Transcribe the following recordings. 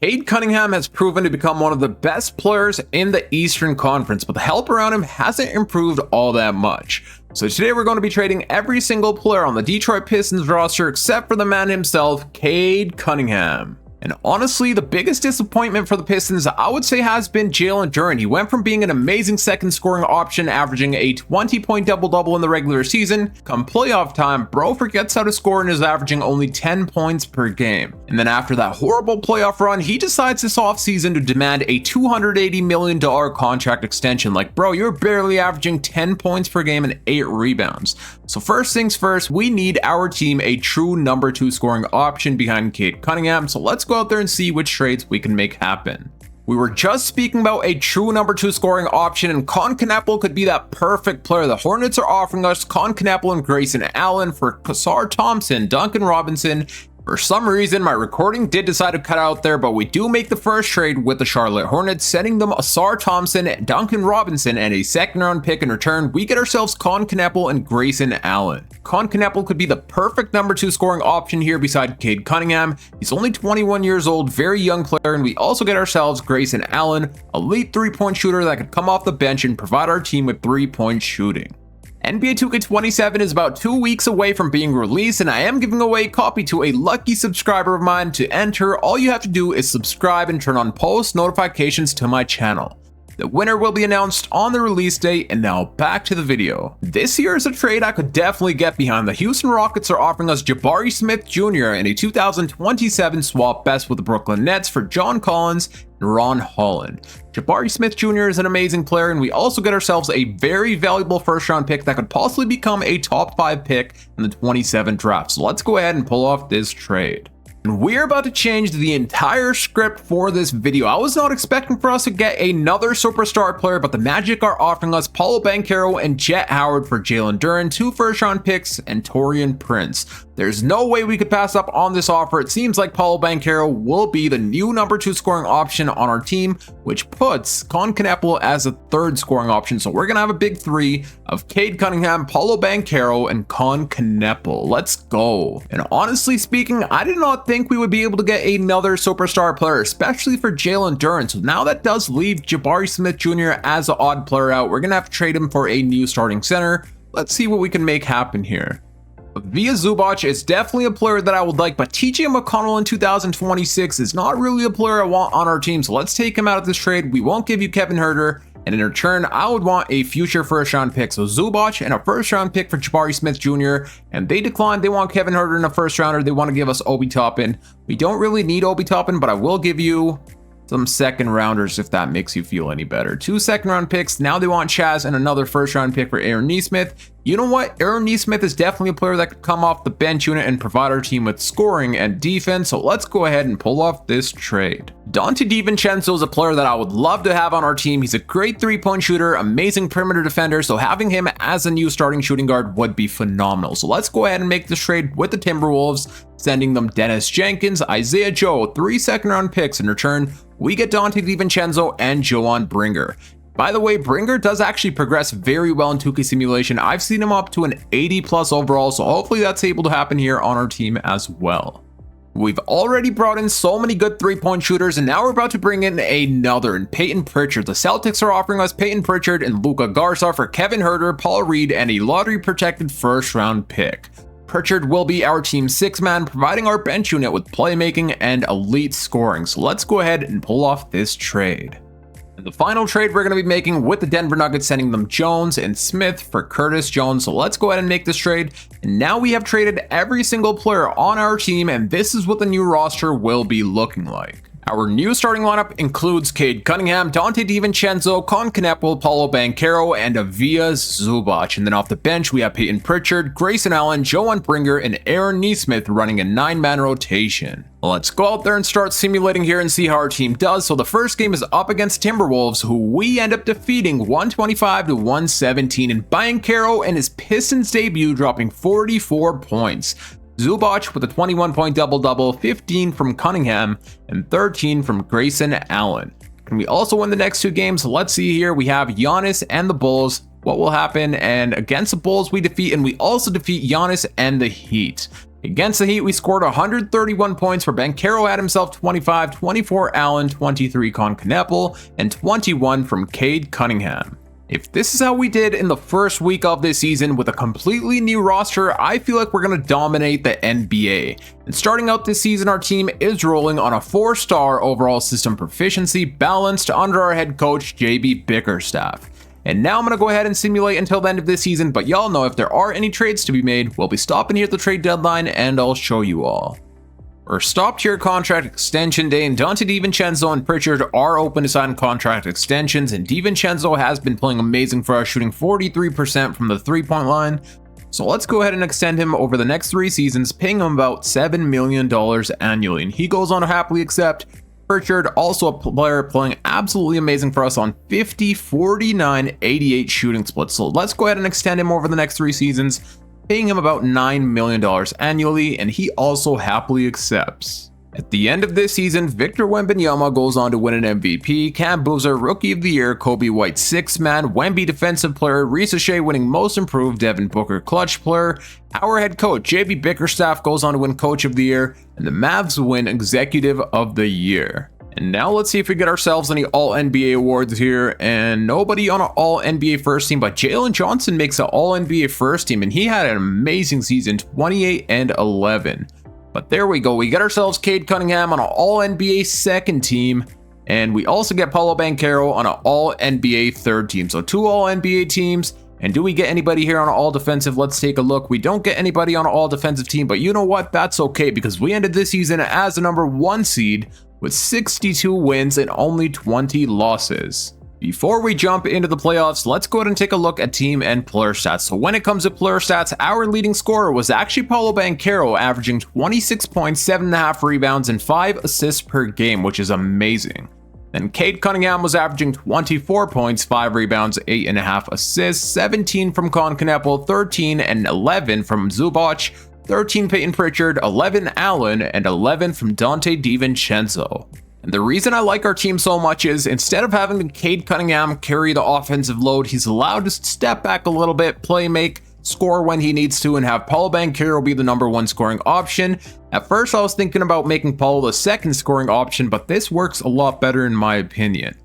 Cade Cunningham has proven to become one of the best players in the Eastern Conference, but the help around him hasn't improved all that much. So today we're going to be trading every single player on the Detroit Pistons roster except for the man himself, Cade Cunningham. And honestly, the biggest disappointment for the Pistons, I would say, has been Jalen Duren. He went from being an amazing second scoring option, averaging a 20-point double-double in the regular season. Come playoff time, bro forgets how to score and is averaging only 10 points per game. And then after that horrible playoff run, he decides this offseason to demand a $280 million contract extension. Like, bro, you're barely averaging 10 points per game and 8 rebounds. So first things first, we need our team a true number 2 scoring option behind Cade Cunningham. So let's go out there and see which trades we can make happen. We were just speaking about a true number 2 scoring option, and Banchero could be that perfect player. The Hornets are offering us Banchero and Grayson Allen for Ausar Thompson, Duncan Robinson. For some reason, my recording did decide to cut out there, but we do make the first trade with the Charlotte Hornets, sending them Ausar Thompson, Duncan Robinson, and a second-round pick. In return, we get ourselves Banchero and Grayson Allen. Banchero could be the perfect number 2 scoring option here beside Cade Cunningham. He's only 21 years old, very young player, and we also get ourselves Grayson Allen, elite 3-point shooter that could come off the bench and provide our team with 3-point shooting. NBA 2K27 is about 2 weeks away from being released, and I am giving away a copy to a lucky subscriber of mine. To enter, all you have to do is subscribe and turn on post notifications to my channel. The winner will be announced on the release date, and now back to the video. This here is a trade I could definitely get behind. The Houston Rockets are offering us Jabari Smith Jr. in a 2027 swap best with the Brooklyn Nets for John Collins and Ron Holland. Jabari Smith Jr. is an amazing player, and we also get ourselves a very valuable first-round pick that could possibly become a top 5 pick in the 27 draft. So let's go ahead and pull off this trade. And we're about to change the entire script for this video. I was not expecting for us to get another superstar player, but the Magic are offering us Paolo Banchero and Jet Howard for Jalen Duren, 2 first-round picks, and Taurean Prince. There's no way we could pass up on this offer. It seems like Paolo Banchero will be the new number 2 scoring option on our team, which puts Banchero as a 3rd scoring option. So we're going to have a big 3 of Cade Cunningham, Paolo Banchero, and Banchero. Let's go. And honestly speaking, I did not think we would be able to get another superstar player, especially for Jalen Duren. So now that does leave Jabari Smith Jr. as an odd player out. We're going to have to trade him for a new starting center. Let's see what we can make happen here. Via Zubac is definitely a player that I would like, but TJ McConnell in 2026 is not really a player I want on our team, so let's take him out of this trade. We won't give you Kevin Huerter, and in return, I would want a future first-round pick. So Zubac and a first-round pick for Jabari Smith Jr., and they declined. They want Kevin Huerter in a first-rounder. They want to give us Obi Toppin. We don't really need Obi Toppin, but I will give you some second rounders if that makes you feel any better. 2 second-round picks. Now they want Chaz and another first-round pick for Aaron Nesmith. You know what? Aaron Nesmith is definitely a player that could come off the bench unit and provide our team with scoring and defense. So let's go ahead and pull off this trade. Dante DiVincenzo is a player that I would love to have on our team. He's a great 3-point shooter, amazing perimeter defender. So having him as a new starting shooting guard would be phenomenal. So let's go ahead and make this trade with the Timberwolves, sending them Dennis Jenkins, Isaiah Joe, 3 second-round picks. In return, we get Dante DiVincenzo and Joan Bringer. By the way, Bringer does actually progress very well in 2K Simulation. I've seen him up to an 80+ overall, so hopefully that's able to happen here on our team as well. We've already brought in so many good 3-point shooters, and now we're about to bring in another, in Peyton Pritchard. The Celtics are offering us Peyton Pritchard and Luka Garza for Kevin Huerter, Paul Reed, and a lottery-protected first-round pick. Pritchard will be our team's 6th man, providing our bench unit with playmaking and elite scoring. So let's go ahead and pull off this trade. And the final trade we're going to be making with the Denver Nuggets, sending them Jones and Smith for Curtis Jones. So let's go ahead and make this trade. And now we have traded every single player on our team, and this is what the new roster will be looking like. Our new starting lineup includes Cade Cunningham, Dante DiVincenzo, Banchero, Paolo Banchero, and Via Zubac. And then off the bench, we have Peyton Pritchard, Grayson Allen, Joan Bringer, and Aaron Nesmith running a 9-man rotation. Let's go out there and start simulating here and see how our team does. So the first game is up against Timberwolves, who we end up defeating 125-117, and Banchero in his Pistons debut dropping 44 points. Zubac with a 21-point double-double, 15 from Cunningham, and 13 from Grayson Allen. Can we also win the next 2 games? Let's see here. We have Giannis and the Bulls. What will happen? And against the Bulls, we defeat, and we also defeat Giannis and the Heat. Against the Heat, we scored 131 points where Banchero had himself 25, 24 Allen, 23 Cade, and 21 from Cade Cunningham. If this is how we did in the first week of this season with a completely new roster, I feel like we're going to dominate the NBA. And starting out this season, our team is rolling on a 4-star overall system proficiency balanced under our head coach, JB Bickerstaff. And now I'm going to go ahead and simulate until the end of this season, but y'all know if there are any trades to be made, we'll be stopping here at the trade deadline and I'll show you all. Our top-tier contract extension day, and Donte DiVincenzo and Pritchard are open to sign contract extensions, and DiVincenzo has been playing amazing for us, shooting 43% from the three-point line. So let's go ahead and extend him over the next 3 seasons, paying him about $7 million annually, and he goes on to happily accept. Pritchard, also a player playing absolutely amazing for us on 50, 49, 88 shooting splits. So let's go ahead and extend him over the next 3 seasons, paying him about $9 million annually, and he also happily accepts. At the end of this season, Victor Wembanyama goes on to win an MVP, Cam Boozer Rookie of the Year, Kobe White 6-Man, Wemby Defensive Player, Risa Shea winning Most Improved, Devin Booker Clutch Player. Our head coach, JB Bickerstaff, goes on to win Coach of the Year, and the Mavs win Executive of the Year. And now let's see if we get ourselves any All-NBA awards here, and nobody on an All-NBA first team, but Jalen Johnson makes an All-NBA first team, and he had an amazing season, 28 and 11. But there we go, we get ourselves Cade Cunningham on an All-NBA second team, and we also get Paolo Banchero on an All-NBA third team. So 2 All-NBA teams, and do we get anybody here on an All-Defensive? Let's take a look. We don't get anybody on an All-Defensive team, but you know what? That's okay, because we ended this season as the number 1 seed, with 62 wins and only 20 losses. Before we jump into the playoffs, let's go ahead and take a look at team and player stats. So when it comes to player stats, our leading scorer was actually Paolo Banchero, averaging 26 points, 7.5 rebounds, and 5 assists per game, which is amazing. Then Cade Cunningham was averaging 24 points, 5 rebounds, 8.5 assists, 17 from Cade, 13 and 11 from Zubac, 13 Peyton Pritchard, 11 Allen, and 11 from Donte DiVincenzo. And the reason I like our team so much is instead of having Cade Cunningham carry the offensive load, he's allowed to step back a little bit, play make, score when he needs to, and have Paolo Banchero be the number 1 scoring option. At first I was thinking about making Paolo the 2nd scoring option, but this works a lot better in my opinion.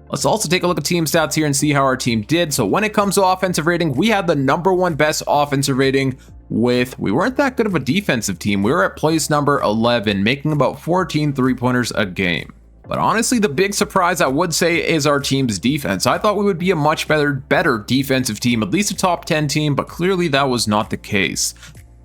Let's also take a look at team stats here and see how our team did. So when it comes to offensive rating, we had the number 1 best offensive rating we weren't that good of a defensive team. We were at place number 11, making about 14 3-pointers a game. But honestly, the big surprise I would say is our team's defense. I thought we would be a much better defensive team, at least a top 10 team, but clearly that was not the case.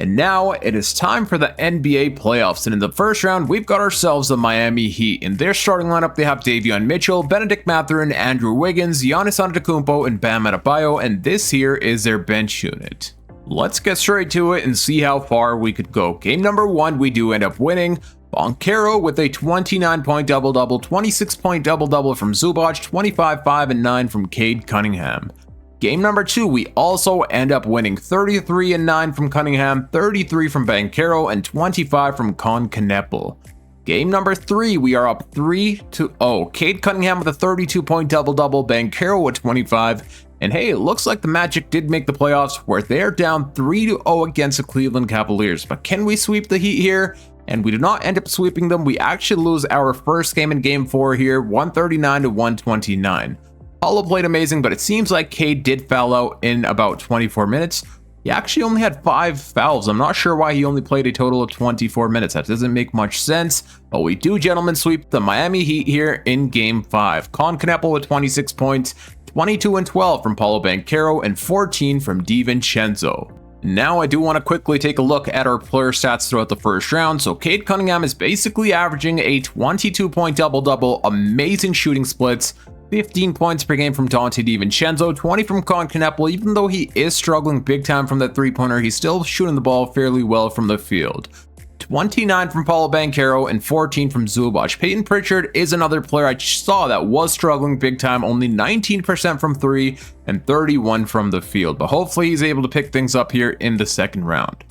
And now it is time for the NBA playoffs, and in the first round, we've got ourselves the Miami Heat. In their starting lineup, they have Davion Mitchell, Benedict Mathurin, Andrew Wiggins, Giannis Antetokounmpo, and Bam Adebayo, and this here is their bench unit. Let's get straight to it and see how far we could go. Game number 1, we do end up winning. Banchero with a 29-point double-double, 26-point double-double from Zubac, 25, 5, and 9 from Cade Cunningham. Game number 2, we also end up winning 33 and 9 from Cunningham, 33 from Banchero, and 25 from Cade. Game number 3, we are up 3-0. Cade Cunningham with a 32-point double-double, Banchero with 25. And hey, it looks like the Magic did make the playoffs where they're down 3-0 against the Cleveland Cavaliers. But can we sweep the Heat here? And we do not end up sweeping them. We actually lose our first game in game 4 here, 139-129. Paolo played amazing, but it seems like Cade did foul out in about 24 minutes. He actually only had 5 fouls. I'm not sure why he only played a total of 24 minutes. That doesn't make much sense. But we do, gentlemen, sweep the Miami Heat here in game 5. Cade with 26 points, 22 and 12 from Paolo Banchero, and 14 from DiVincenzo. Now I do want to quickly take a look at our player stats throughout the first round. So Cade Cunningham is basically averaging a 22-point double-double, amazing shooting splits, 15 points per game from Donte DiVincenzo, 20 from Cade. Even though he is struggling big time from that 3-pointer, he's still shooting the ball fairly well from the field. 29 from Paolo Banchero, and 14 from Zubac. Peyton Pritchard is another player I saw that was struggling big time, only 19% from 3 and 31 from the field, but hopefully he's able to pick things up here in the second round.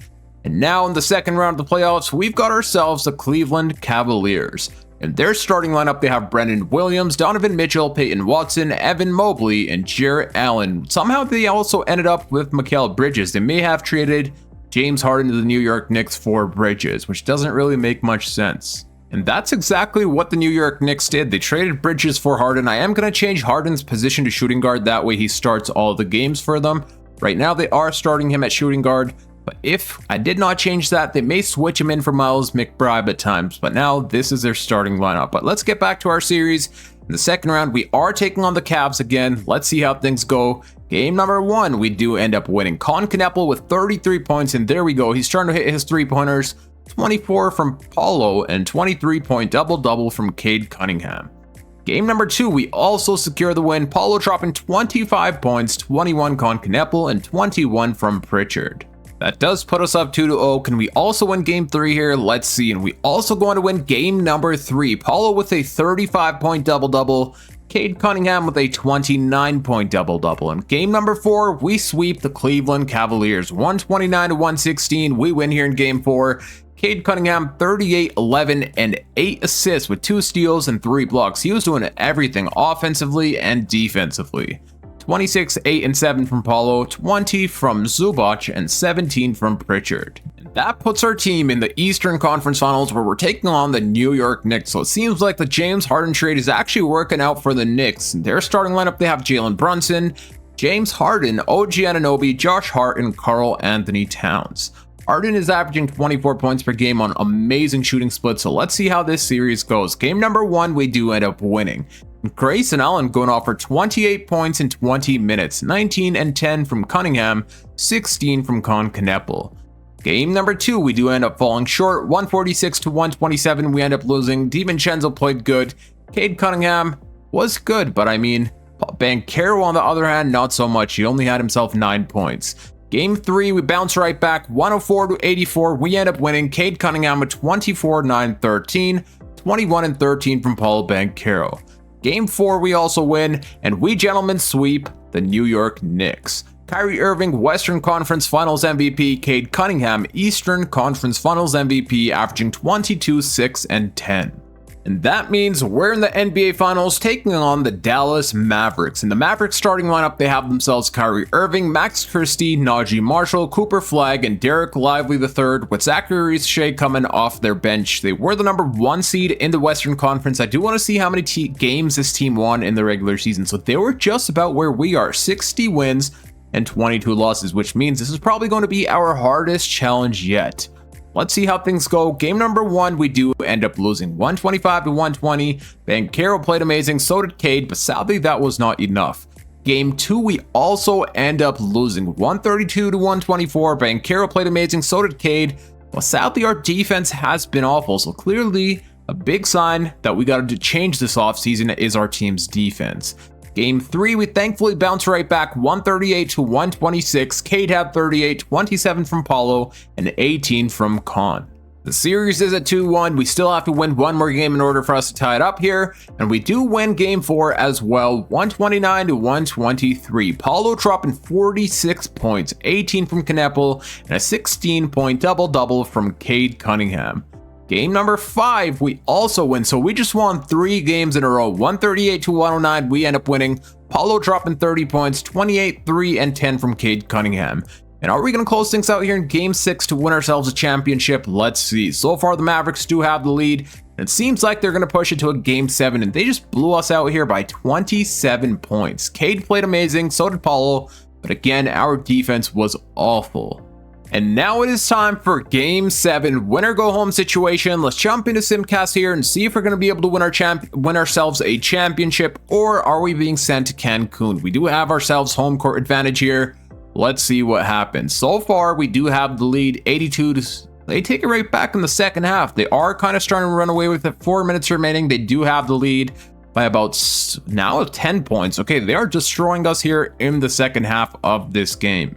And now in the second round of the playoffs, we've got ourselves the Cleveland Cavaliers. In their starting lineup, they have Brendan Williams, Donovan Mitchell, Peyton Watson, Evan Mobley, and Jarrett Allen. Somehow they also ended up with Mikal Bridges. They may have traded James Harden to the New York Knicks for Bridges, which doesn't really make much sense. And that's exactly what the New York Knicks did. They traded Bridges for Harden. I am going to change Harden's position to shooting guard. That way he starts all the games for them. Right now they are starting him at shooting guard. But if I did not change that, they may switch him in for Miles McBride at times. But now this is their starting lineup. But let's get back to our series. In the second round, we are taking on the Cavs again. Let's see how things go. Game number 1, we do end up winning. Cade Cunningham with 33 points. And there we go. He's starting to hit his three-pointers. 24 from Paolo and 23-point double-double from Cade Cunningham. Game number 2, we also secure the win. Paolo dropping 25 points, 21 Cade Cunningham, and 21 from Pritchard. That does put us up 2-0. Can we also win game 3 here? Let's see. And we also going to win game number 3. Paolo with a 35-point double-double. Cade Cunningham with a 29-point double-double. In game number 4, we sweep the Cleveland Cavaliers. 129-116. We win here in game 4. Cade Cunningham, 38, 11, and 8 assists with 2 steals and 3 blocks. He was doing everything offensively and defensively. 26, 8, and 7 from Paolo, 20 from Zubac, and 17 from Pritchard. And that puts our team in the Eastern Conference Finals where we're taking on the New York Knicks. So it seems like the James Harden trade is actually working out for the Knicks. In their starting lineup, they have Jalen Brunson, James Harden, OG Anunoby, Josh Hart, and Karl Anthony Towns. Harden is averaging 24 points per game on amazing shooting splits, so let's see how this series goes. Game number 1, we do end up winning. Grayson Allen going off for 28 points in 20 minutes, 19 and 10 from Cunningham, 16 from Cade Cunningham. Game number 2, we do end up falling short, 146-127, we end up losing. DiVincenzo played good. Cade Cunningham was good, but I mean, Banchero on the other hand, not so much. He only had himself 9 points. Game 3, we bounce right back, 104-84. We end up winning. Cade Cunningham with 24, 9, 13, 21 and 13 from Paolo Banchero. Game 4, we also win, and we gentlemen sweep the New York Knicks. Kyrie Irving, Western Conference Finals MVP. Cade Cunningham, Eastern Conference Finals MVP, averaging 22, 6, and 10. And that means we're in the NBA Finals taking on the Dallas Mavericks. In the Mavericks starting lineup, they have themselves Kyrie Irving, Max Christie, Najee Marshall, Cooper Flagg, and Derek Lively III, with Zachary Shea coming off their bench. They were the number 1 seed in the Western Conference. I do want to see how many games this team won in the regular season. So they were just about where we are, 60 wins and 22 losses, which means this is probably going to be our hardest challenge yet. Let's see how things go. Game number 1, we do end up losing 125-120. Banchero played amazing, so did Cade, but sadly that was not enough. Game 2, we also end up losing 132-124. Banchero played amazing, so did Cade, but sadly our defense has been awful, so clearly a big sign that we got to change this offseason is our team's defense. Game 3, we thankfully bounce right back, 138-126. Cade had 38, 27 from Paolo, and 18 from Cade. The series is at 2-1. We still have to win one more game in order for us to tie it up here, and we do win game 4 as well, 129-123. Paolo dropping 46 points, 18 from Cunningham, and a 16-point double-double from Cade Cunningham. Game number 5, we also win, so we just won 3 games in a row. 138-109, we end up winning. Paolo dropping 30 points, 28, 3, and 10 from Cade Cunningham. And are we going to close things out here in Game 6 to win ourselves a championship? Let's see. So far, the Mavericks do have the lead. It seems like they're going to push it to a Game 7, and they just blew us out here by 27 points. Cade played amazing, so did Paolo, but again, our defense was awful. And now it is time for Game 7, winner go home situation. Let's jump into Simcast here and see if we're going to be able to win ourselves a championship, or are we being sent to Cancun? We do have ourselves home court advantage here. Let's see what happens. So far, we do have the lead, 82 to... They take it right back in the second half. They are kind of starting to run away with it. 4 minutes remaining. They do have the lead by about now 10 points. Okay, they are destroying us here in the second half of this game.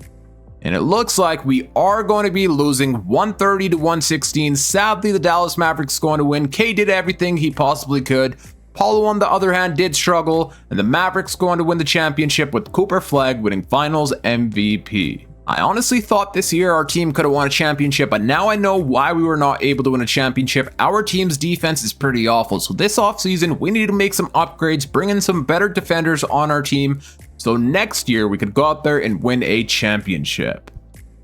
And it looks like we are going to be losing 130-116. Sadly, the Dallas Mavericks going to win. Cade did everything he possibly could. Paolo, on the other hand, did struggle. And the Mavericks going to win the championship with Cooper Flagg winning Finals MVP. I honestly thought this year our team could have won a championship, but now I know why we were not able to win a championship. Our team's defense is pretty awful. So this offseason, we need to make some upgrades, bring in some better defenders on our team, so next year we could go out there and win a championship.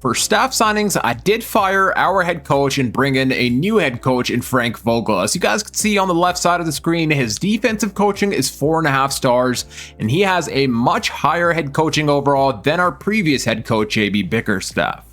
For staff signings, I did fire our head coach and bring in a new head coach in Frank Vogel. As you guys can see on the left side of the screen, his defensive coaching is 4.5 stars, and he has a much higher head coaching overall than our previous head coach, JB Bickerstaff.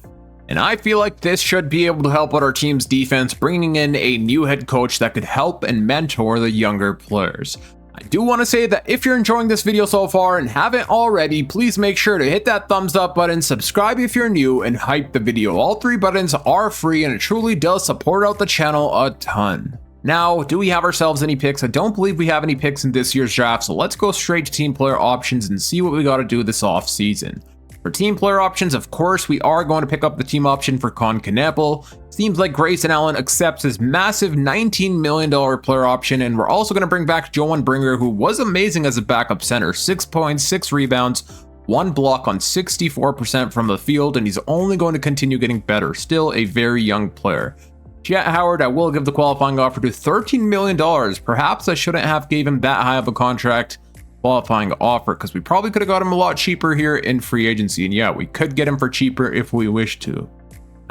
And I feel like this should be able to help out our team's defense, bringing in a new head coach that could help and mentor the younger players. I do want to say that if you're enjoying this video so far and haven't already, please make sure to hit that thumbs up button, subscribe if you're new, and hype the video. All 3 buttons are free and it truly does support out the channel a ton. Now, do we have ourselves any picks? I don't believe we have any picks in this year's draft, so let's go straight to team player options and see what we got to do this off season. For team player options, of course, we are going to pick up the team option for Cade Cunningham. Seems like Grayson Allen accepts his massive $19 million player option, and we're also going to bring back Joan Bringer, who was amazing as a backup center. 6 points, 6 rebounds, 1 block on 64% from the field, and he's only going to continue getting better. Still a very young player. Jet Howard, I will give the qualifying offer to $13 million. Perhaps I shouldn't have gave him that high of a contract qualifying offer, because we probably could have got him a lot cheaper here in free agency, and yeah, we could get him for cheaper if we wish to.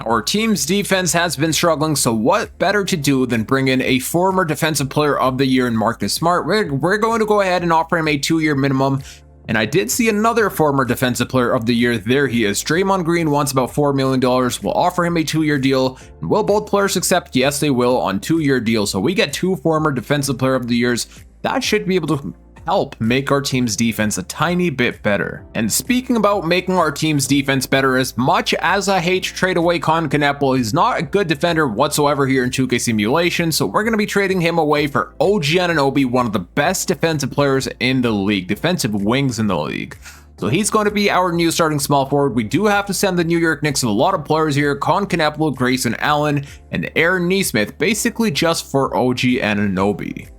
Our team's defense has been struggling, so what better to do than bring in a former defensive player of the year in Marcus Smart. We're going to go ahead and offer him a 2-year minimum, and I did see another former defensive player of the year. There he is. Draymond Green wants about $4 million. We'll offer him a 2-year deal. And will both players accept? Yes, they will, on 2-year deals. So we get 2 former defensive player of the years. That should be able to help make our team's defense a tiny bit better. And speaking about making our team's defense better, as much as I hate to trade away Cade Cunningham, he's not a good defender whatsoever here in 2K Simulation, so we're going to be trading him away for OG Anunoby, one of the best defensive players in the league, defensive wings in the league. So he's going to be our new starting small forward. We do have to send the New York Knicks a lot of players here: Cade Cunningham, Grayson Allen, and Aaron Nesmith, basically just for OG Anunoby.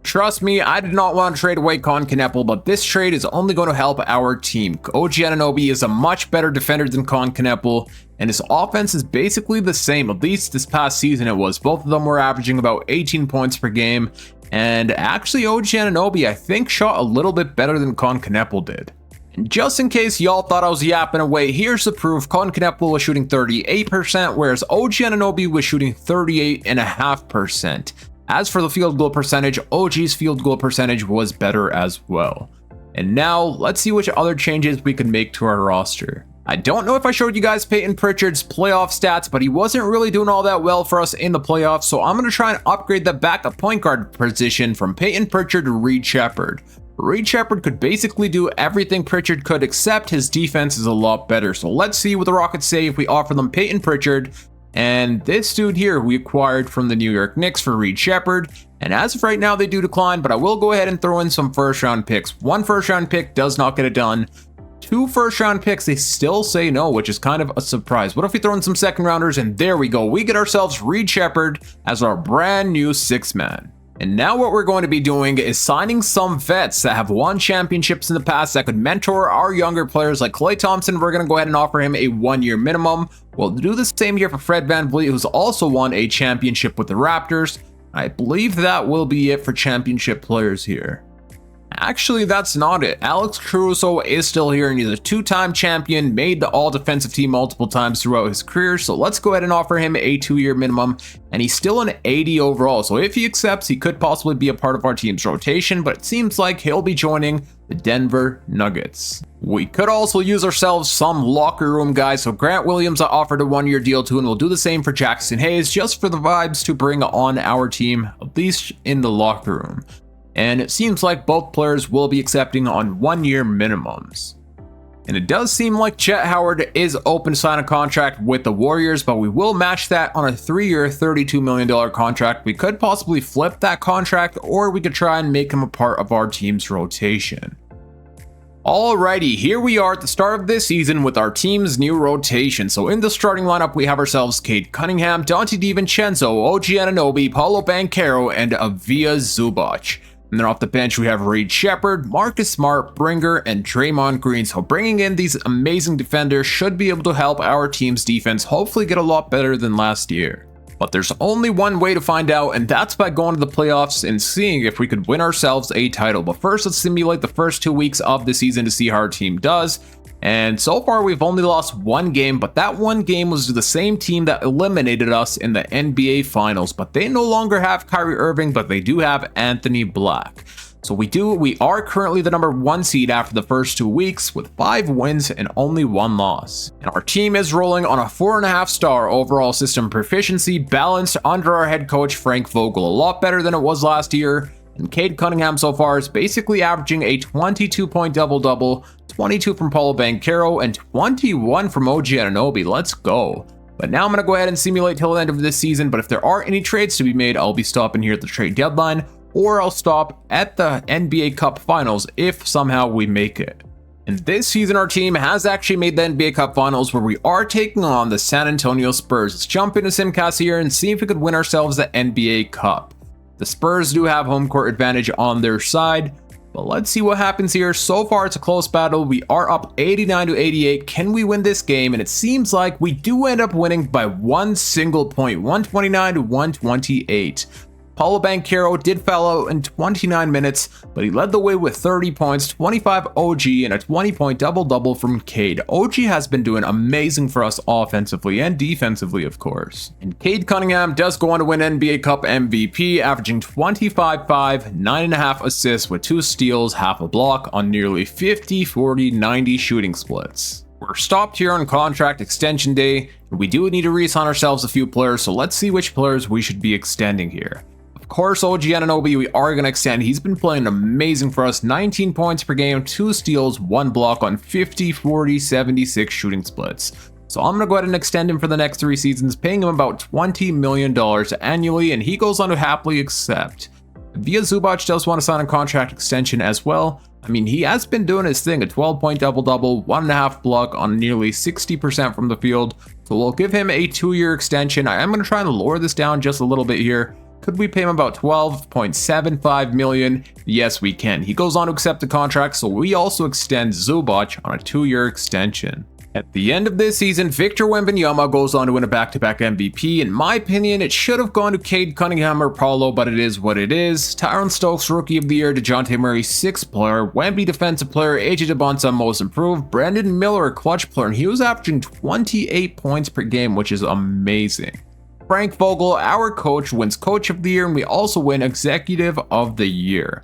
Trust me, I did not want to trade away Cade Cunningham, but this trade is only going to help our team. OG Anunoby is a much better defender than Cade Cunningham, and his offense is basically the same. At least this past season it was. Both of them were averaging about 18 points per game, and actually OG Anunoby I think shot a little bit better than Cade Cunningham did. And just in case y'all thought I was yapping away, here's the proof. Cade Cunningham was shooting 38%, whereas OG Anunoby was shooting 38.5%. As for the field goal percentage, OG's field goal percentage was better as well. And now, let's see which other changes we can make to our roster. I don't know if I showed you guys Peyton Pritchard's playoff stats, but he wasn't really doing all that well for us in the playoffs, so I'm going to try and upgrade the backup point guard position from Peyton Pritchard to Reed Sheppard. Reed Sheppard could basically do everything Pritchard could, except his defense is a lot better. So let's see what the Rockets say if we offer them Peyton Pritchard and this dude here we acquired from the New York Knicks for Reed Sheppard. And as of right now, they do decline, but I will go ahead and throw in some first-round picks. 1 first-round pick does not get it done. 2 first-round picks, they still say no, which is kind of a surprise. What if we throw in some second-rounders? And there we go. We get ourselves Reed Sheppard as our brand new 6th man. And now what we're going to be doing is signing some vets that have won championships in the past that could mentor our younger players like Klay Thompson. We're going to go ahead and offer him a 1-year minimum. We'll do the same here for Fred VanVleet, who's also won a championship with the Raptors. I believe that will be it for championship players here. Actually, that's not it. Alex Caruso is still here, and he's a 2-time champion, made the all-defensive team multiple times throughout his career, so let's go ahead and offer him a 2-year minimum, and he's still an 80 overall, so if he accepts, he could possibly be a part of our team's rotation, but it seems like he'll be joining the Denver Nuggets. We could also use ourselves some locker room guys, so Grant Williams I offered a 1-year deal to, and we'll do the same for Jackson Hayes, just for the vibes to bring on our team, at least in the locker room. And it seems like both players will be accepting on 1-year minimums. And it does seem like Chet Howard is open to sign a contract with the Warriors, but we will match that on a 3-year, $32 million contract. We could possibly flip that contract, or we could try and make him a part of our team's rotation. Alrighty, here we are at the start of this season with our team's new rotation. So in the starting lineup, we have ourselves Cade Cunningham, Dante DiVincenzo, OG Anunoby, Paolo Banchero, and Avia Zubac. And then off the bench, we have Reed Sheppard, Marcus Smart, Bringer, and Draymond Green. So bringing in these amazing defenders should be able to help our team's defense hopefully get a lot better than last year. But there's only one way to find out, and that's by going to the playoffs and seeing if we could win ourselves a title. But first, let's simulate the first 2 weeks of the season to see how our team does. And so far, we've only lost one game, but that one game was to the same team that eliminated us in the NBA Finals. But they no longer have Kyrie Irving, but they do have Anthony Black. So we are currently the number 1 seed after the first 2 weeks with 5 wins and only 1 loss. And our team is rolling on a 4.5-star overall system proficiency, balanced under our head coach Frank Vogel, a lot better than it was last year. And Cade Cunningham so far is basically averaging a 22-point double-double, 22 from Paolo Banchero, and 21 from OG Anunoby. Let's go. But now I'm going to go ahead and simulate till the end of this season, but if there are any trades to be made, I'll be stopping here at the trade deadline, or I'll stop at the NBA Cup Finals if somehow we make it. And this season, our team has actually made the NBA Cup Finals, where we are taking on the San Antonio Spurs. Let's jump into Simcast here and see if we could win ourselves the NBA Cup. The Spurs do have home court advantage on their side, but let's see what happens here. So far, it's a close battle. We are up 89-88. Can we win this game? And it seems like we do end up winning by 1 single point, 129-128. Paolo Banchero did foul out in 29 minutes, but he led the way with 30 points, 25 OG, and a 20-point double-double from Cade. OG has been doing amazing for us offensively and defensively, of course. And Cade Cunningham does go on to win NBA Cup MVP, averaging 25-5, 9.5 assists with 2 steals, half a block on nearly 50, 40, 90 shooting splits. We're stopped here on contract extension day, and we do need to re-sign ourselves a few players, so let's see which players we should be extending here. Of course, OG Anunoby, we are going to extend. He's been playing amazing for us. 19 points per game, 2 steals, 1 block on 50, 40, 76 shooting splits. So I'm going to go ahead and extend him for the next 3 seasons, paying him about $20 million annually, and he goes on to happily accept. Via Zubac does want to sign a contract extension as well. I mean, he has been doing his thing, a 12-point double-double, 1.5 block on nearly 60% from the field. So we'll give him a 2-year extension. I am going to try and lower this down just a little bit here. Could we pay him about $12.75 million? Yes, we can. He goes on to accept the contract, so we also extend Zubac on a 2-year extension. At the end of this season, Victor Wembanyama goes on to win a back-to-back MVP. In my opinion, it should have gone to Cade Cunningham or Paolo, but it is what it is. Tyron Stokes, Rookie of the Year, DeJounte Murray, 6th player, Wemby Defensive Player, AJ DeBonsa, Most Improved, Brandon Miller, Clutch Player, and he was averaging 28 points per game, which is amazing. Frank Vogel, our coach, wins Coach of the Year, and we also win Executive of the Year.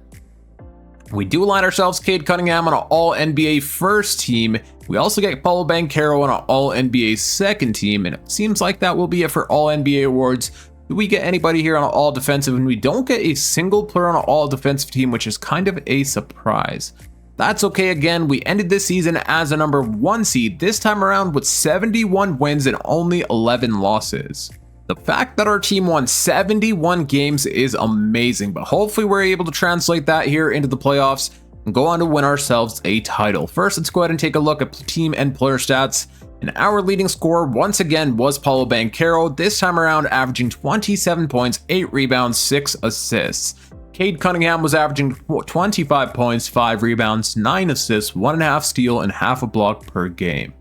We do line ourselves Cade Cunningham on an All-NBA first team. We also get Paolo Banchero on an All-NBA second team, and it seems like that will be it for All-NBA awards. Do we get anybody here on an All-Defensive? And we don't get a single player on an All-Defensive team, which is kind of a surprise. That's okay. Again, we ended this season as a number 1 seed, this time around with 71 wins and only 11 losses. The fact that our team won 71 games is amazing, but hopefully we're able to translate that here into the playoffs and go on to win ourselves a title. First, let's go ahead and take a look at team and player stats. And our leading scorer once again was Paolo Banchero, this time around averaging 27 points, 8 rebounds, 6 assists. Cade Cunningham was averaging 25 points, 5 rebounds, 9 assists, 1.5 steal, and half a block per game.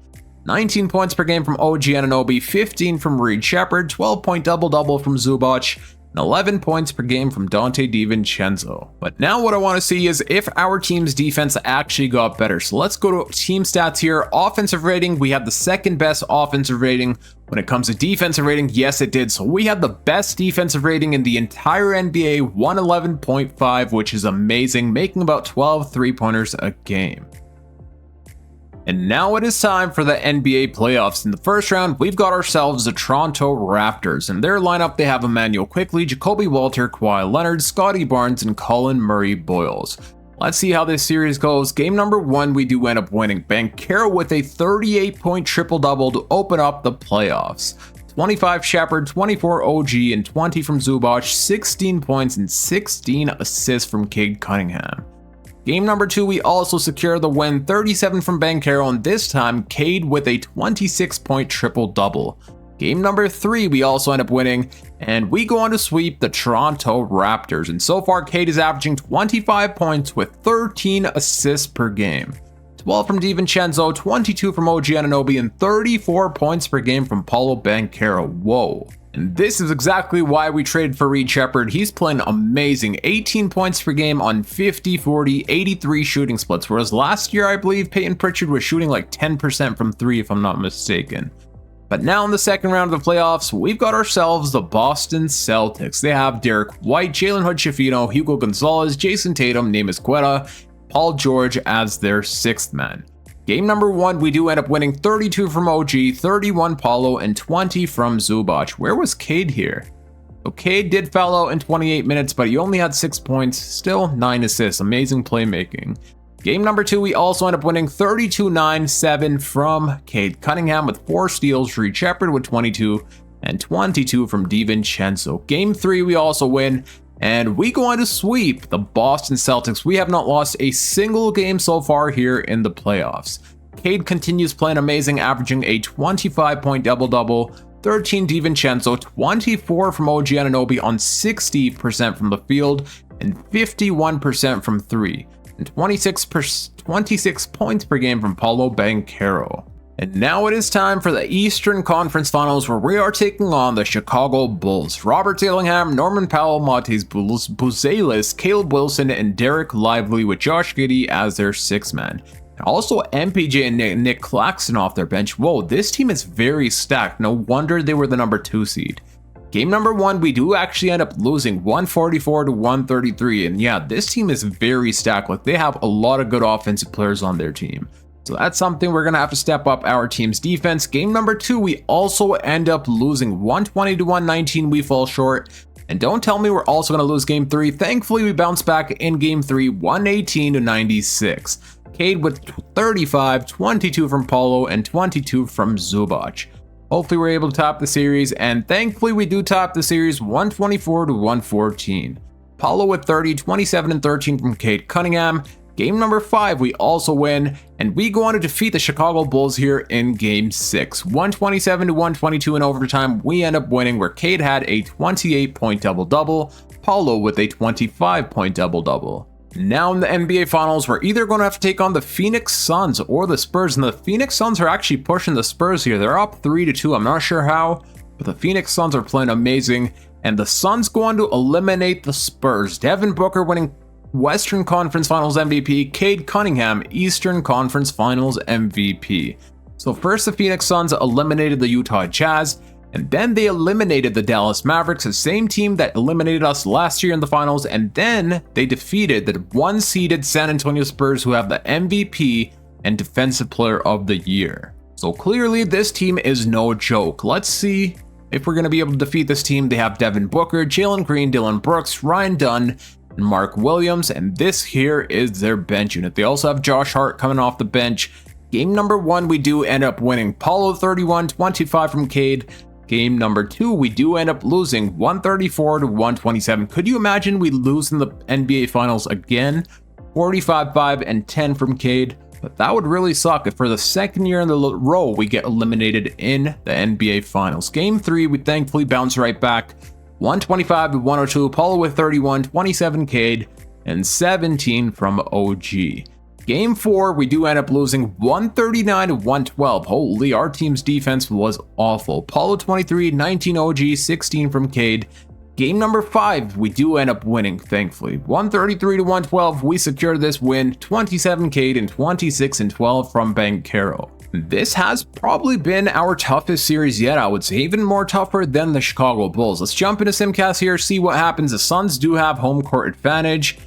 19 points per game from OG Anunoby, 15 from Reed Shepherd, 12-point double-double from Zubac, and 11 points per game from Dante DiVincenzo. But now what I want to see is if our team's defense actually got better. So let's go to team stats here. Offensive rating, we have the 2nd best offensive rating. When it comes to defensive rating, yes it did. So we had the best defensive rating in the entire NBA, 111.5, which is amazing, making about 12 3-pointers a game. And now it is time for the NBA playoffs. In the first round, we've got ourselves the Toronto Raptors. In their lineup, they have Emmanuel Quickley, Jacoby Walter, Kawhi Leonard, Scotty Barnes, and Colin Murray-Boyles. Let's see how this series goes. Game number 1, we do end up winning. Banchero with a 38-point triple-double to open up the playoffs. 25 Shepherd, 24 OG, and 20 from Zubac, 16 points and 16 assists from Cade Cunningham. Game number 2, we also secure the win, 37 from Banchero, and this time Cade with a 26-point triple-double. Game number 3, we also end up winning, and we go on to sweep the Toronto Raptors. And so far, Cade is averaging 25 points with 13 assists per game. 12 from DiVincenzo, 22 from OG Anunoby, and 34 points per game from Paolo Banchero. Whoa. And this is exactly why we traded for Reed Shepherd. He's playing amazing, 18 points per game on 50, 40, 83 shooting splits, whereas last year I believe Peyton Pritchard was shooting like 10% from 3 if I'm not mistaken. But now in the second round of the playoffs, we've got ourselves the Boston Celtics. They have Derek White, Jalen Hood-Schifino, Hugo Gonzalez, Jason Tatum, Neemias Queta, Paul George as their sixth man. Game number 1, we do end up winning 32 from OG, 31 Paolo, and 20 from Zubac. Where was Cade here? So Cade did foul out in 28 minutes, but he only had 6 points, still 9 assists, amazing playmaking. Game number 2, we also end up winning 32-9-7 from Cade Cunningham with 4 steals, Reed Shepherd with 22, and 22 from DiVincenzo. Game 3, we also win, and we go on to sweep the Boston Celtics. We have not lost a single game so far here in the playoffs. Cade continues playing amazing, averaging a 25-point double-double, 13 DiVincenzo, 24 from OG Anunoby on 60% from the field, and 51% from 3. And 26 points per game from Paolo Banchero. And now it is time for the Eastern Conference Finals, where we are taking on the Chicago Bulls. Robert Dillingham, Norman Powell, Matisse Buzelis, Caleb Wilson, and Derek Lively with Josh Giddey as their sixth man. And also MPJ and Nick Claxton off their bench. Whoa, this team is very stacked. No wonder they were the number 2 seed. Game number 1, we do actually end up losing 144-133, and yeah, this team is very stacked. Like, they have a lot of good offensive players on their team. So that's something we're going to have to step up our team's defense. Game number 2, we also end up losing 120-119, we fall short. And don't tell me we're also going to lose game 3. Thankfully, we bounce back in game 3, 118-96. Cade with 35, 22 from Paolo, and 22 from Zubac. Hopefully we're able to top the series, and thankfully we do top the series 124-114. Paolo with 30, 27 and 13 from Cade Cunningham. Game number 5, we also win, and we go on to defeat the Chicago Bulls here in game 6. 127-122 in overtime, we end up winning, where Cade had a 28-point double-double, Paolo with a 25-point double-double. Now in the NBA Finals, we're either going to have to take on the Phoenix Suns or the Spurs, and the Phoenix Suns are actually pushing the Spurs here. They're up 3-2. I'm not sure how, but the Phoenix Suns are playing amazing, and the Suns go on to eliminate the Spurs. Devin Booker winning Western Conference Finals MVP, Cade Cunningham Eastern Conference Finals MVP. So first the Phoenix Suns eliminated the Utah Jazz, and then they eliminated the Dallas Mavericks, the same team that eliminated us last year in the finals, and then they defeated the 1-seeded San Antonio Spurs, who have the MVP and Defensive Player of the Year. So clearly this team is no joke. Let's see if we're going to be able to defeat this team. They have Devin Booker, Jalen Green, Dylan Brooks, Ryan Dunn, and Mark Williams, and this here is their bench unit. They also have Josh Hart coming off the bench. Game number 1, we do end up winning. Paolo 31, 25 from Cade. Game number 2, we do end up losing 134-127. Could you imagine we lose in the NBA Finals again? 45-5 and 10 from Cade. But that would really suck if for the second year in a row we get eliminated in the NBA Finals. Game 3, we thankfully bounce right back. 125-102. Paolo with 31, 27 Cade, and 17 from OG. Game 4, we do end up losing 139-112. Holy, our team's defense was awful. Paolo 23, 19 OG, 16 from Cade. Game number 5, we do end up winning, thankfully. 133-112, we secured this win. 27 Cade and 26 and 12 from Banchero. This has probably been our toughest series yet, I would say. Even more tougher than the Chicago Bulls. Let's jump into Simcast here, see what happens. The Suns do have home court advantage.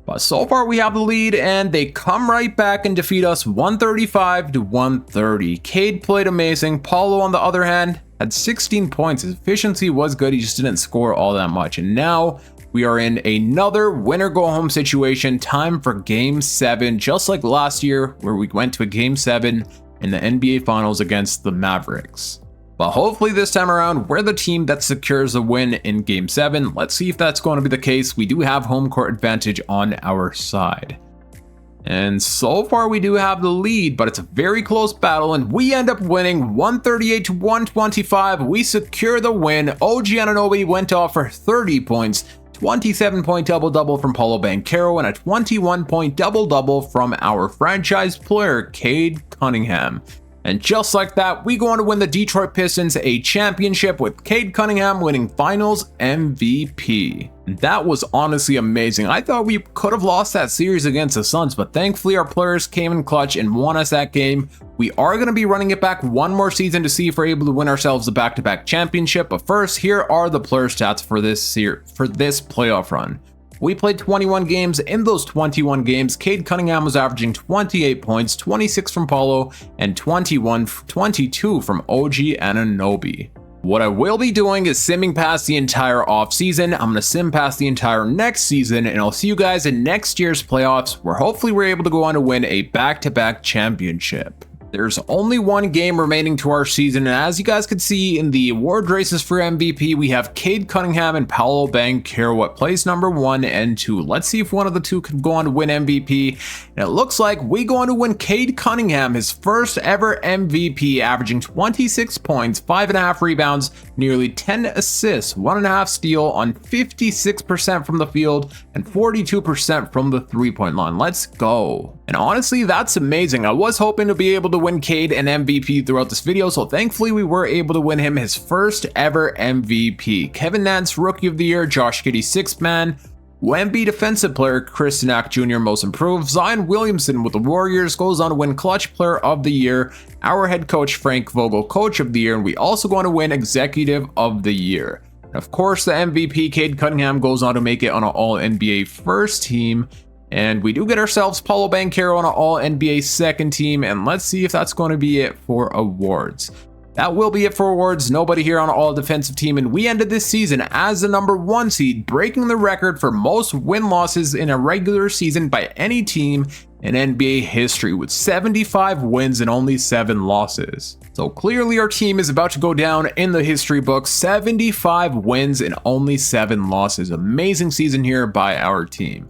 But so far we have the lead, and they come right back and defeat us 135-130. Cade played amazing. Paolo, on the other hand, had 16 points. His efficiency was good. He just didn't score all that much. And now we are in another winner-go-home situation. Time for Game 7, just like last year where we went to a Game 7 in the NBA Finals against the Mavericks. But hopefully this time around, we're the team that secures a win in Game 7. Let's see if that's going to be the case. We do have home court advantage on our side. And so far we do have the lead, but it's a very close battle, and we end up winning 138-125. We secure the win. OG Anunoby went off for 30 points, 27-point double-double from Paolo Banchero, and a 21-point double-double from our franchise player, Cade Cunningham. And just like that, we go on to win the Detroit Pistons a championship with Cade Cunningham winning Finals MVP. That was honestly amazing. I thought we could have lost that series against the Suns, but thankfully our players came in clutch and won us that game. We are going to be running it back one more season to see if we're able to win ourselves a back-to-back championship. But first, here are the player stats for this playoff run. We played 21 games. In those 21 games, Cade Cunningham was averaging 28 points, 26 from Paolo, and 22 from OG Anunoby. What I will be doing is simming past the entire offseason. I'm going to sim past the entire next season, and I'll see you guys in next year's playoffs, where hopefully we're able to go on to win a back-to-back championship. There's only one game remaining to our season, and as you guys can see in the award races for MVP, we have Cade Cunningham and Paolo Banchero at place number 1 and 2. Let's see if one of the two could go on to win MVP. And it looks like we go on to win Cade Cunningham his first ever MVP, averaging 26 points, 5.5 rebounds, nearly 10 assists, 1.5 steal on 56% from the field and 42% from the three-point line. Let's go. And honestly, that's amazing. I was hoping to be able to win Cade an MVP throughout this video, so thankfully we were able to win him his first ever MVP. Kevin Nance Rookie of the Year, Josh Giddey Sixth Man, Wemby Defensive Player, Chris Knack Jr. Most Improved, Zion Williamson with the Warriors goes on to win Clutch Player of the Year, our head coach Frank Vogel Coach of the Year, and we also go on to win Executive of the Year. And of course, the MVP Cade Cunningham goes on to make it on an All-NBA first team. And we do get ourselves Paolo Banchero on an All-NBA second team, and let's see if that's going to be it for awards. That will be it for awards. Nobody here on an All-Defensive team, and we ended this season as the number 1 seed, breaking the record for most win-losses in a regular season by any team in NBA history, with 75 wins and only 7 losses. So clearly our team is about to go down in the history books. 75 wins and only 7 losses. Amazing season here by our team.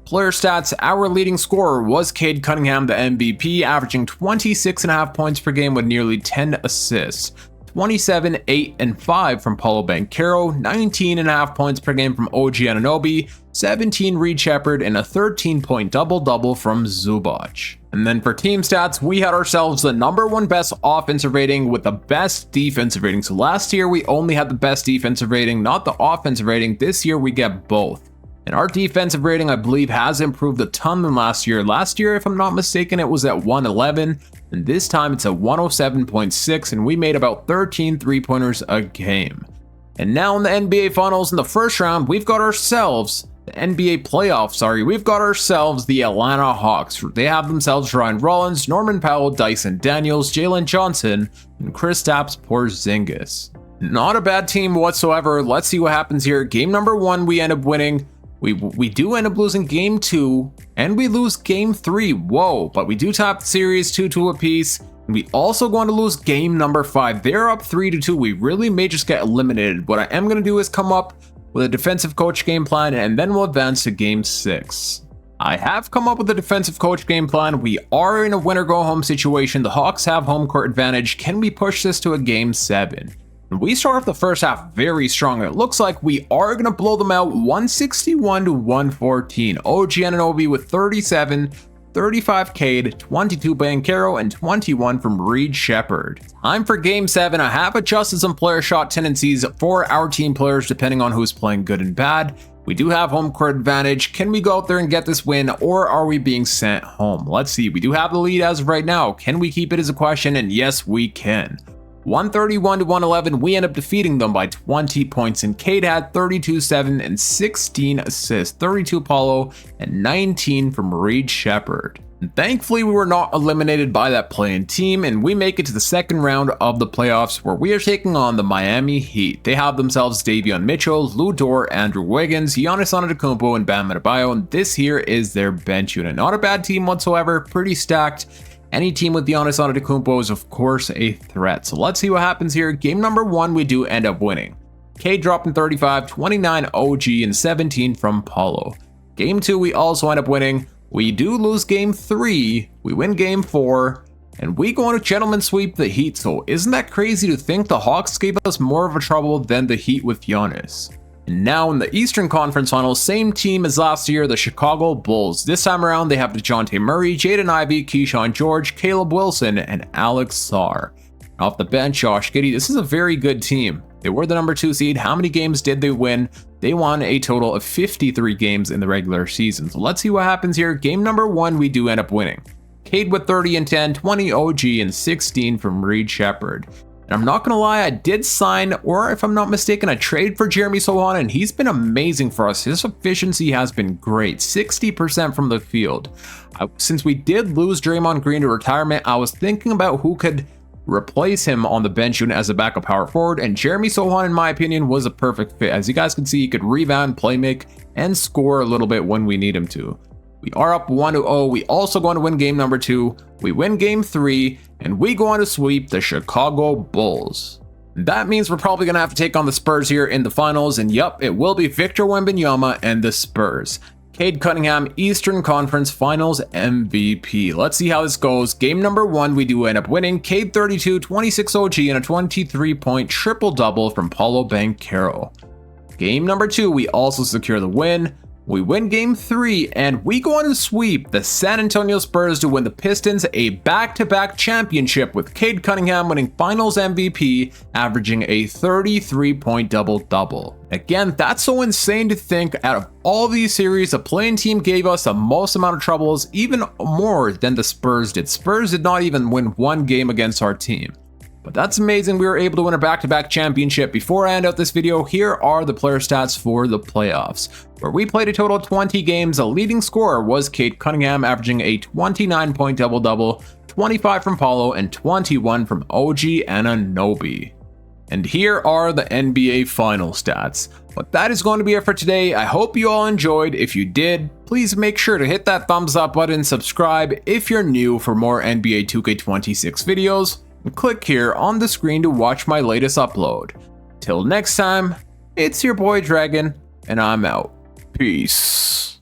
Player stats, our leading scorer was Cade Cunningham, the MVP, averaging 26.5 points per game with nearly 10 assists. 27, 8, and 5 from Paolo Banchero, 19.5 points per game from OG Anunoby, 17 Reed Sheppard, and a 13-point double-double from Zubac. And then for team stats, we had ourselves the number 1 best offensive rating with the best defensive rating. So last year we only had the best defensive rating, not the offensive rating. This year we get both. And our defensive rating, I believe, has improved a ton than last year. Last year, if I'm not mistaken, it was at 111, and this time it's at 107.6, and we made about 13 three-pointers a game. And now in the NBA Finals, in the first round, we've got ourselves the NBA playoffs, we've got ourselves the Atlanta Hawks. They have themselves Ryan Rollins, Norman Powell, Dyson Daniels, Jalen Johnson, and Kristaps Porzingis. Not a bad team whatsoever. Let's see what happens here. Game number 1, we end up winning. We do end up losing game 2, and we lose game 3. Whoa, but we do top the series 2-2 apiece. And we also going to lose game number 5. They're up 3-2. We really may just get eliminated. What I am going to do is come up with a defensive coach game plan, and then we'll advance to game 6. I have come up with a defensive coach game plan. We are in a winner go home situation. The Hawks have home court advantage. Can we push this to a game 7? We start off the first half very strong. It looks like we are going to blow them out 161-114. OG Anunoby with 37, 35 Cade, 22 Banchero, and 21 from Reed Sheppard. Time for game 7. I have adjusted some player shot tendencies for our team players depending on who's playing good and bad. We do have home court advantage. Can we go out there and get this win, or are we being sent home? Let's see. We do have the lead as of right now. Can we keep it as a question? And yes, we can. 131-111, we end up defeating them by 20 points, and Cade had 32, 7, and 16 assists, 32 Paolo, and 19 from Reed Sheppard. And thankfully, we were not eliminated by that play-in team, and we make it to the second round of the playoffs, where we are taking on the Miami Heat. They have themselves Davion Mitchell, Lou Dort, Andrew Wiggins, Giannis Antetokounmpo, and Bam Adebayo, and this here is their bench unit. Not a bad team whatsoever, pretty stacked. Any team with Giannis Antetokounmpo is of course a threat. So let's see what happens here. Game number 1, we do end up winning. Cade dropping 35, 29 OG, and 17 from Paolo. Game 2, we also end up winning. We do lose game 3, we win game 4, and we go on a gentleman sweep the Heat. So isn't that crazy to think the Hawks gave us more of a trouble than the Heat with Giannis? And now in the Eastern Conference Finals, same team as last year, the Chicago Bulls. This time around, they have DeJounte Murray, Jaden Ivey, Keyshawn George, Caleb Wilson, and Alex Sarr. Off the bench, Josh Giddey. This is a very good team. They were the number 2 seed. How many games did they win? They won a total of 53 games in the regular season. So let's see what happens here. Game number 1, we do end up winning. Cade with 30 and 10, 20 OG, and 16 from Reed Shepherd. And I'm not gonna lie, I did sign, or if I'm not mistaken, a trade for Jeremy Sochan, and he's been amazing for us. His efficiency has been great, 60% from the field. Since we did lose Draymond Green to retirement, I was thinking about who could replace him on the bench unit as a backup power forward, and Jeremy Sochan, in my opinion, was a perfect fit. As you guys can see, he could rebound, play make, and score a little bit when we need him to. We are up 1-0. We also go on to win game number 2. We win game 3, and we go on to sweep the Chicago Bulls. That means we're probably going to have to take on the Spurs here in the finals, and yup, it will be Victor Wembanyama and the Spurs. Cade Cunningham, Eastern Conference Finals MVP. Let's see how this goes. Game number 1, we do end up winning. Cade 32, 26 OG, and a 23-point triple-double from Paolo Banchero. Game number 2, we also secure the win. We win game 3, and we go on to sweep the San Antonio Spurs to win the Pistons a back-to-back championship, with Cade Cunningham winning Finals MVP, averaging a 33-point double-double. Again, that's so insane to think. Out of all these series, the playing team gave us the most amount of troubles, even more than the Spurs did. Spurs did not even win one game against our team. But that's amazing. We were able to win a back-to-back championship. Before I end out this video, here are the player stats for the playoffs, where we played a total of 20 games. The leading scorer was Cade Cunningham, averaging a 29-point double-double, 25 from Paolo, and 21 from OG Anunoby. And here are the NBA final stats. But that is going to be it for today. I hope you all enjoyed. If you did, please make sure to hit that thumbs up button, subscribe if you're new for more NBA 2K26 videos, and click here on the screen to watch my latest upload. Till next time, it's your boy Dragon, and I'm out. Peace.